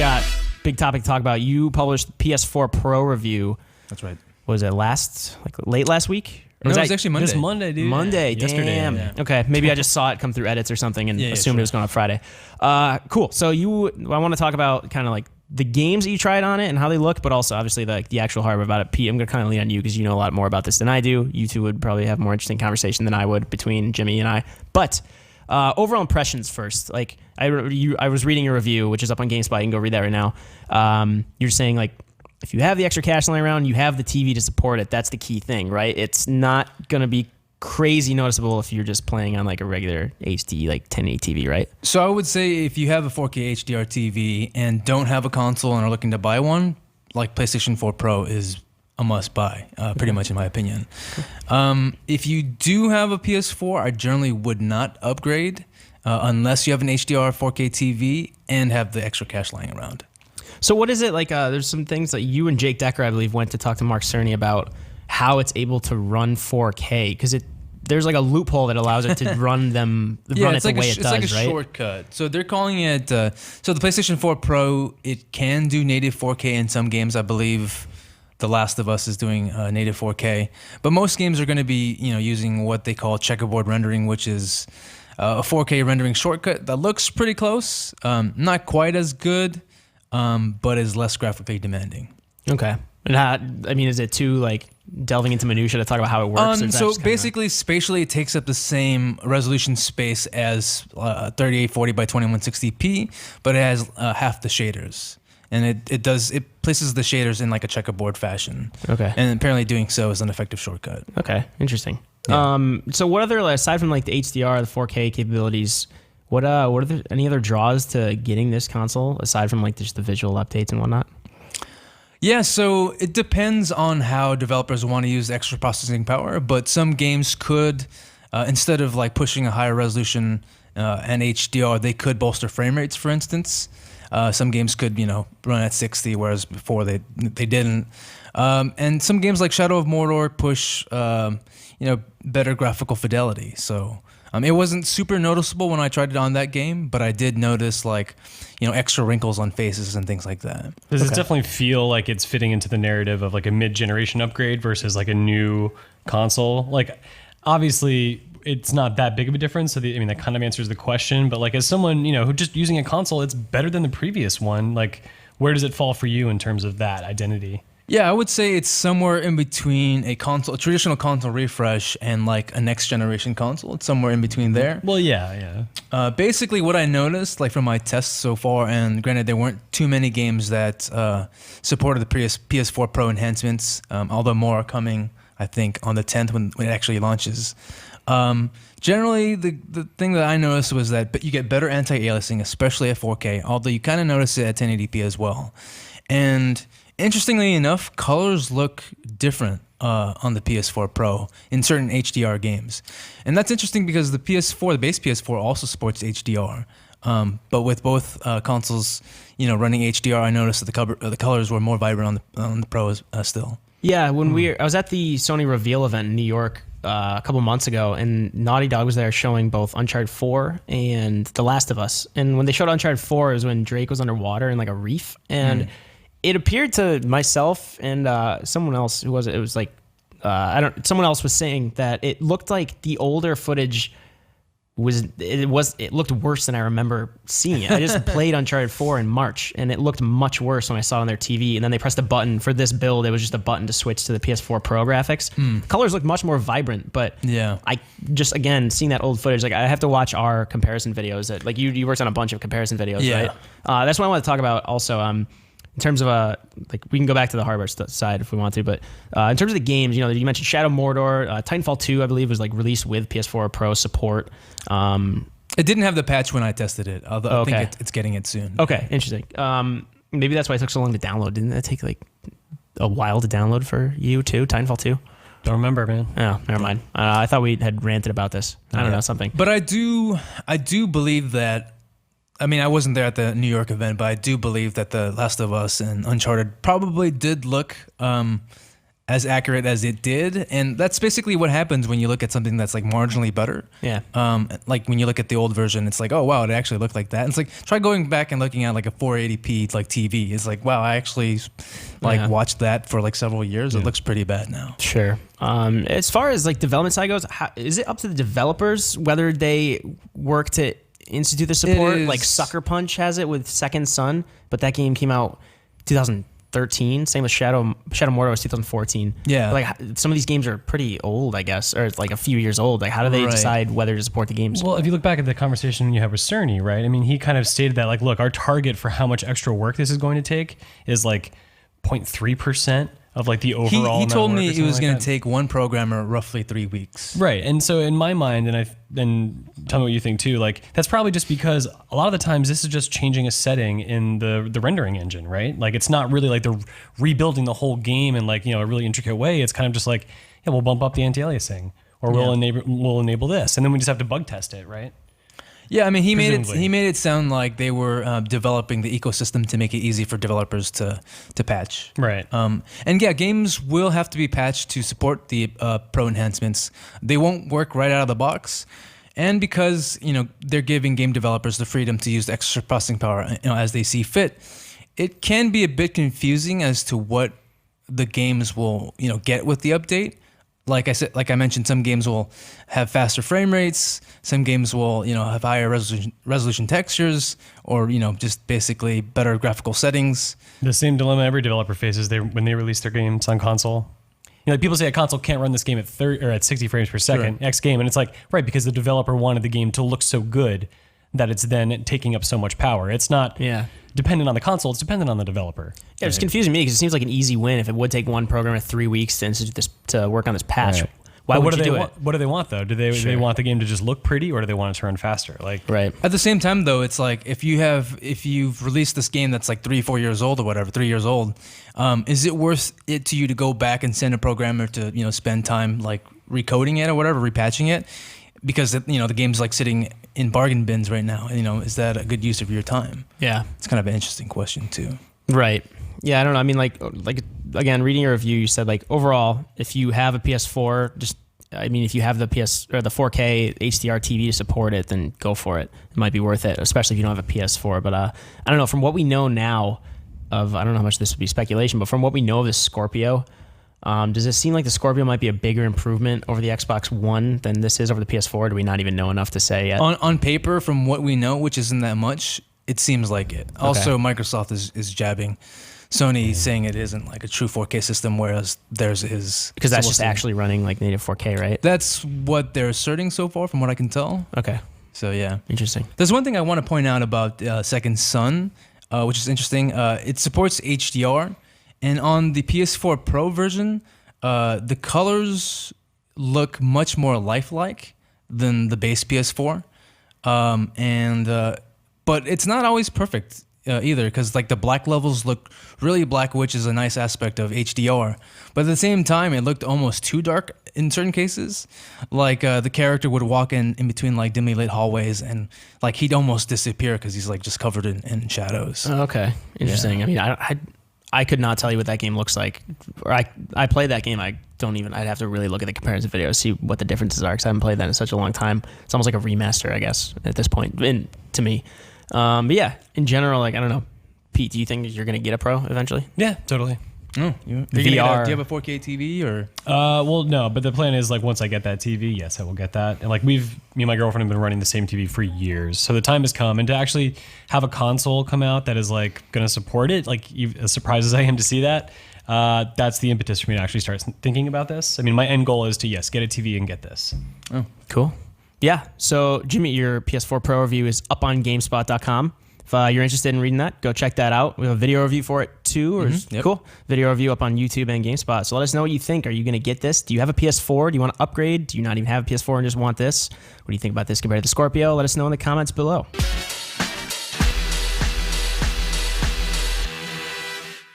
got big topic to talk about. You published PS4 Pro review. That's right. Was it late last week? Or no, it was actually Monday. This Monday, dude. Monday, Yesterday, damn. yeah. Okay, maybe I just saw it come through edits or something and assumed it was going on Friday. Cool. So I want to talk about kind of like the games that you tried on it and how they look, but also obviously the actual hardware about it. Pete, I'm going to kind of lean on you because you know a lot more about this than I do. You two would probably have more interesting conversation than I would between Jimmy and I. But overall impressions first. Like I was reading your review, which is up on GameSpot. You can go read that right now. You're saying like, if you have the extra cash lying around, you have the TV to support it. That's the key thing, right? It's not going to be crazy noticeable if you're just playing on like a regular HD, like 1080 TV, right? So I would say if you have a 4K HDR TV and don't have a console and are looking to buy one, like PlayStation 4 Pro is a must buy, pretty much in my opinion. If you do have a PS4, I generally would not upgrade unless you have an HDR 4K TV and have the extra cash lying around. So what is it like? There's some things that you and Jake Decker, I believe, went to talk to Mark Cerny about how it's able to run 4K because there's like a loophole that allows it to run them it the way it does, right? It's like a shortcut. So they're calling it. So the PlayStation 4 Pro, it can do native 4K in some games. I believe The Last of Us is doing native 4K, but most games are going to be using what they call checkerboard rendering, which is a 4K rendering shortcut that looks pretty close. Not quite as good. But is less graphically demanding. Okay. And is it too like delving into minutia to talk about how it works? So basically, spatially, it takes up the same resolution space as 3840 by 2160p, but it has half the shaders, and it places the shaders in like a checkerboard fashion. Okay. And apparently, doing so is an effective shortcut. Okay, interesting. Yeah. So what other aside from like the HDR, the 4K capabilities? What are there any other draws to getting this console aside from like just the visual updates and whatnot? Yeah, so it depends on how developers want to use extra processing power, but some games could, instead of like pushing a higher resolution and HDR, they could bolster frame rates, for instance. Some games could, run at 60, whereas before they didn't. And some games like Shadow of Mordor push, better graphical fidelity. So it wasn't super noticeable when I tried it on that game, but I did notice extra wrinkles on faces and things like that. Does it definitely feel like it's fitting into the narrative of like a mid-generation upgrade versus like a new console? Like obviously it's not that big of a difference. So that kind of answers the question, but like as someone, who just using a console, it's better than the previous one. Like where does it fall for you in terms of that identity? Yeah, I would say it's somewhere in between a traditional console refresh and like a next generation console. It's somewhere in between there. Well, yeah. Basically, what I noticed, like from my tests so far, and granted, there weren't too many games that supported the PS4 Pro enhancements, although more are coming, I think, on the 10th when it actually launches. Generally, the thing that I noticed was that you get better anti-aliasing, especially at 4K, although you kind of notice it at 1080p as well. And interestingly enough, colors look different on the PS4 Pro in certain HDR games. And that's interesting because the base PS4 also supports HDR. But with both consoles, running HDR, I noticed that the colors were more vibrant on the Pro still. Yeah, I was at the Sony Reveal event in New York a couple months ago, and Naughty Dog was there showing both Uncharted 4 and The Last of Us. And when they showed Uncharted 4, it was when Drake was underwater in like a reef, and it appeared to myself and someone else who was it? It was like someone else was saying that it looked like the older footage it looked worse than I remember seeing it. I just played Uncharted 4 in March, and it looked much worse when I saw it on their TV. And then they pressed a button for this build. It was just a button to switch to the PS4 Pro graphics. The colors look much more vibrant, but yeah, I just again seeing that old footage, like I have to watch our comparison videos. That like you worked on a bunch of comparison videos, right? That's what I want to talk about also. In terms of like we can go back to the hardware side if we want to, but in terms of the games, you mentioned Shadow of Mordor, Titanfall 2, I believe was like released with PS4 Pro support. It didn't have the patch when I tested it, although I think it's getting it soon. Okay, interesting. Maybe that's why it took so long to download. Didn't it take like a while to download for you too, Titanfall 2? Don't remember, man. Oh, never mind. I thought we had ranted about this. I don't know, something. But I do believe that. I wasn't there at the New York event, but I do believe that The Last of Us and Uncharted probably did look as accurate as it did, and that's basically what happens when you look at something that's like marginally better. Yeah. Like when you look at the old version, it's like, oh wow, it actually looked like that. And it's like try going back and looking at like a 480p like TV. It's like, wow, I actually watched that for like several years. It looks pretty bad now. Sure. As far as like development side goes, is it up to the developers whether they work to institute the support? Like Sucker Punch has it with Second Son, but that game came out 2013. Same with Shadow Mortar was 2014. Yeah. But like some of these games are pretty old, I guess, or like a few years old. Like how do they decide whether to support the games? Well, if you look back at the conversation you had with Cerny, right? I mean, he kind of stated that like, look, our target for how much extra work this is going to take is like 0.3% of like the overall. He told me it was like going to take one programmer roughly 3 weeks. Right. And so in my mind, and tell me what you think too, like that's probably just because a lot of the times this is just changing a setting in the rendering engine, right? Like it's not really like they're rebuilding the whole game in like, a really intricate way. It's kind of just like, yeah, we'll bump up the anti-aliasing or we'll enable this. And then we just have to bug test it, right? Yeah, I mean, he made it sound like they were developing the ecosystem to make it easy for developers to patch. Right. And yeah, games will have to be patched to support the pro enhancements. They won't work right out of the box, and because they're giving game developers the freedom to use extra processing power as they see fit, it can be a bit confusing as to what the games will get with the update. Like I mentioned, some games will have faster frame rates. Some games will, have higher resolution textures, or just basically better graphical settings. The same dilemma every developer faces when they release their games on console. Like people say a console can't run this game at 30 or at 60 frames per second, Sure. X game, and it's like right because the developer wanted the game to look so good that it's then taking up so much power. It's not dependent on the console; it's dependent on the developer. Yeah, it's confusing me because it seems like an easy win if it would take one programmer 3 weeks to institute this to work on this patch. Right. Why But would you do it? What do they want though? Do they want the game to just look pretty, or do they want it to run faster? Like Right. At the same time, though, it's like if you've released this game that's like 3-4 years old or whatever, 3 years old, is it worth it to you to go back and send a programmer to spend time like recoding it or whatever, repatching it? Because the game's like sitting in bargain bins right now. Is that a good use of your time? Yeah. It's kind of an interesting question too. Right. Yeah, I don't know. I mean, like again, reading your review, you said like overall, if you have a PS4, if you have the 4K HDR TV to support it, then go for it. It might be worth it, especially if you don't have a PS4. But I don't know. From what we know now I don't know how much this would be speculation, but from what we know of the Scorpio, does it seem like the Scorpio might be a bigger improvement over the Xbox One than this is over the PS4? Do we not even know enough to say yet? On paper, from what we know, which isn't that much, it seems like it. Also, Microsoft is jabbing Sony, saying it isn't like a true 4K system, whereas theirs is. Because that's just actually running like native 4K, right? That's what they're asserting so far, from what I can tell. Okay. So yeah, interesting. There's one thing I want to point out about Second Son, which is interesting. It supports HDR, and on the PS4 Pro version, the colors look much more lifelike than the base PS4, but it's not always perfect either, because like the black levels look really black, which is a nice aspect of HDR. But at the same time, it looked almost too dark in certain cases. Like the character would walk in between like dimly lit hallways, and like he'd almost disappear because he's like just covered in shadows. Oh, okay, interesting. Yeah. I mean, I could not tell you what that game looks like. Or I played that game. I'd have to really look at the comparison videos, see what the differences are, because I haven't played that in such a long time. It's almost like a remaster, I guess, at this point, to me. But yeah, in general, like, I don't know. Pete, do you think you're going to get a Pro eventually? Yeah, totally. Oh, VR. Do you have a 4K TV or? Well, no, but the plan is like once I get that TV, yes, I will get that. And like me and my girlfriend have been running the same TV for years, so the time has come. And to actually have a console come out that is like going to support it, like as surprised as I am to see that, that's the impetus for me to actually start thinking about this. I mean, my end goal is to get a TV and get this. Oh, cool. Yeah. So Jimmy, your PS4 Pro review is up on GameSpot.com. If you're interested in reading that, go check that out. We have a video review for it too. Cool. Video review up on YouTube and GameSpot. So let us know what you think. Are you going to get this? Do you have a PS4? Do you want to upgrade? Do you not even have a PS4 and just want this? What do you think about this compared to the Scorpio? Let us know in the comments below.